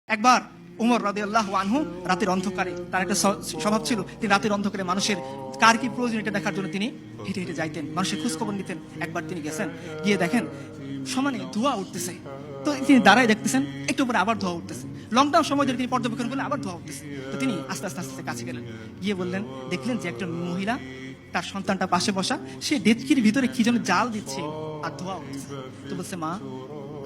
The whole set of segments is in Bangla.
একবার উমর রাদিয়াল্লাহু আনহু রাতের অন্ধকারে, তার একটা স্বভাব ছিল, তিনি রাতের অন্ধকারে মানুষের কার কি প্রয়োজন এটা দেখার জন্য তিনি হেঁটে হেঁটে যাইতেন, মানুষের খোঁজখবর নিতেন। একবার তিনি গেছেন, গিয়ে দেখেন সমানে ধোঁয়া উঠতেছে। তো তিনি দাঁড়ায় দেখতেছেন, একটু পরে আবার ধোঁয়া উঠতেছে। লকডাউন সময় ধরে তিনি পর্যবেক্ষণ করলে আবার ধোঁয়া উঠতেছে। তো তিনি আস্তে আস্তে আস্তে কাছে গেলেন, গিয়ে বললেন, দেখলেন যে একজন মহিলা তার সন্তানটা পাশে বসা, সে ডেচকির ভিতরে কি যেন জাল দিচ্ছে আর ধোঁয়া উঠছে। তো বলছে, মা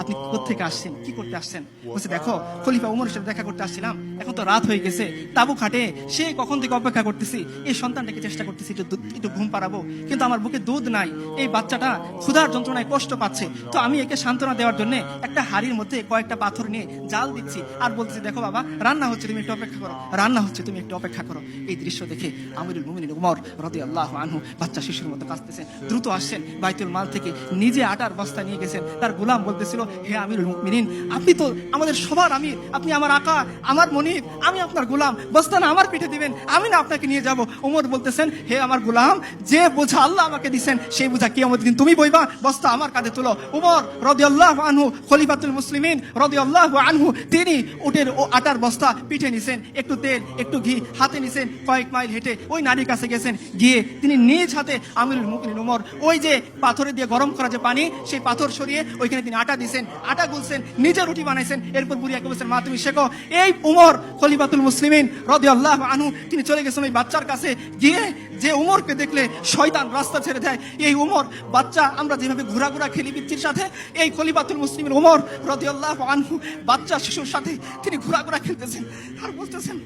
আপনি কোত্থেকে আসছেন, কি করতে আসছেন? বলছে, দেখো খলিফা উমরের সাথে দেখা করতে আসছিলাম, এখন তো রাত হয়ে গেছে, তাবু খাটে সে কখন থেকে অপেক্ষা করতেছি, এই সন্তানটাকে চেষ্টা করতেছি একটু ঘুম পাড়াবো, কিন্তু আমার বুকে দুধ নাই, এই বাচ্চাটা ক্ষুধার যন্ত্রণায় কষ্ট পাচ্ছে। তো আমি একে সান্ত্বনা দেওয়ার জন্য একটা হাড়ির মধ্যে কয়েকটা পাথর নিয়ে জাল দিচ্ছি আর বলছি, দেখো বাবা রান্না হচ্ছে, তুমি একটু অপেক্ষা করো, রান্না হচ্ছে, তুমি একটু অপেক্ষা করো। এই দৃশ্য দেখে আমিরুল মুমিনিন উমর রাদিয়াল্লাহু আনহু বাচ্চা শিশুর মতো কাঁদতেছেন, দ্রুত আসছেন বাইতুল মাল থেকে, নিজে আটার বস্তা নিয়ে গেছেন। তার গোলাম বলতেছিল, হে আমিরুল মুমিনিন, আপনি তো আমাদের সবার আমির, আপনি আমার আকা, আমার মনিব, আমি আপনার গোলাম, বস্তা না আমার পিঠে দিবেন, আমি না আপনাকে নিয়ে যাব। ওমর বলতেছেন, হে আমার গোলাম, যে বোঝা আল্লাহ আমাকে দিচ্ছেন সেই বোঝা কিয়ামতের দিন তুমি বইবা, বস্তা আমার কাঁধে তুলো। উমর রাদিয়াল্লাহু আনহু খলিফাতুল মুসলিমিন রাদিয়াল্লাহু আনহু, তিনি উটের ও আটার বস্তা পিঠে নিছেন, একটু তেল একটু ঘি হাতে নিছেন, কয়েক মাইল হেঁটে ওই নারীর কাছে গেছেন, গিয়ে তিনি নিজ হাতে আমিরুল মুমিনিন উমর ওই যে পাথরে দিয়ে গরম করা যে পানি, সেই পাথর সরিয়ে ওইখানে তিনি আটা দিয়েছেন, আটা গুলছেন, নিজে রুটি বানাইছেন। এরপর বুড়িয়াকে বলছেন, মা তুমি শেখো। এই উমর খলিফাতুল মুসলিমিন রাদিয়াল্লাহু আনহু তিনি চলে গেছেন ওই বাচ্চার কাছে, গিয়ে যে উমরকে দেখলে শয়তান রাস্তা ছেড়ে দেয়, এই উমর বাচ্চা, আমরা যেভাবে ঘোরাঘোরা খেলি পিচ্চির সাথে, এই খলিফাতুল মুসলিমিন উমর রাদিয়াল্লাহু আনহু বাচ্চা শিশুর সাথে তিনি ঘোরাঘোরা খেলতেছেন আর বলতেছেন,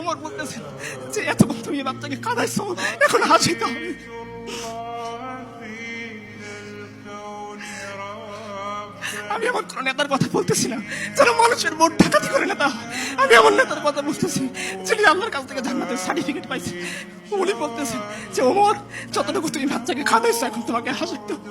উমর বলতেছেন যে এতক্ষণ তুমি বাচ্চাকে কাঁদাইছো, এখন হাসিতে হবে। আমি আমার কোন নেতার কথা বলতেছি না যারা মানুষের ভোট ডাকাতি করে নেতা, আমি আমার নেতার কথা বলতেছি যিনি আল্লাহর কাছ থেকে জান্নাতের সার্টিফিকেট পাইছে। উনি বলতেছেন যে ওমর, যতটুকু তুমি বাচ্চাকে খাওয়াইছো এখন তোমাকে হাসিতে হবে।